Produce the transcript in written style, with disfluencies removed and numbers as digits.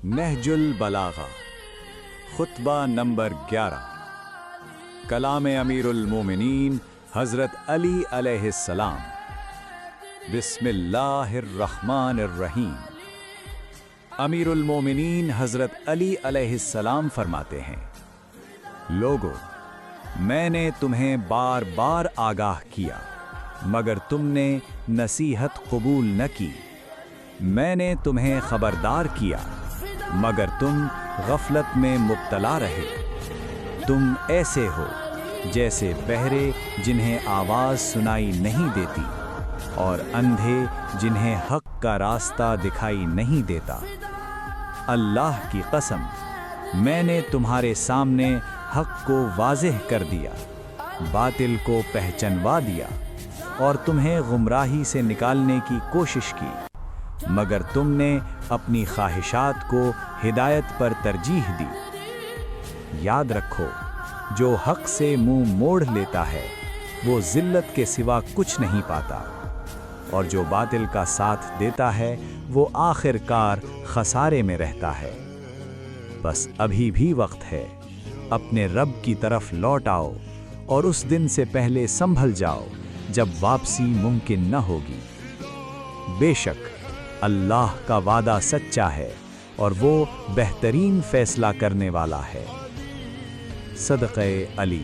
نہج البلاغہ خطبہ نمبر 11 کلام امیر المومنین حضرت علی علیہ السلام۔ بسم اللہ الرحمن الرحیم۔ امیر المومنین حضرت علی علیہ السلام فرماتے ہیں، لوگو، میں نے تمہیں بار بار آگاہ کیا مگر تم نے نصیحت قبول نہ کی، میں نے تمہیں خبردار کیا مگر تم غفلت میں مبتلا رہے۔ تم ایسے ہو جیسے بہرے جنہیں آواز سنائی نہیں دیتی اور اندھے جنہیں حق کا راستہ دکھائی نہیں دیتا۔ اللہ کی قسم، میں نے تمہارے سامنے حق کو واضح کر دیا، باطل کو پہچنوا دیا اور تمہیں گمراہی سے نکالنے کی کوشش کی، مگر تم نے اپنی خواہشات کو ہدایت پر ترجیح دی۔ یاد رکھو، جو حق سے منہ موڑ لیتا ہے وہ ذلت کے سوا کچھ نہیں پاتا، اور جو باطل کا ساتھ دیتا ہے وہ آخر کار خسارے میں رہتا ہے۔ بس ابھی بھی وقت ہے، اپنے رب کی طرف لوٹ آؤ اور اس دن سے پہلے سنبھل جاؤ جب واپسی ممکن نہ ہوگی۔ بے شک اللہ کا وعدہ سچا ہے اور وہ بہترین فیصلہ کرنے والا ہے۔ صدقہ علی۔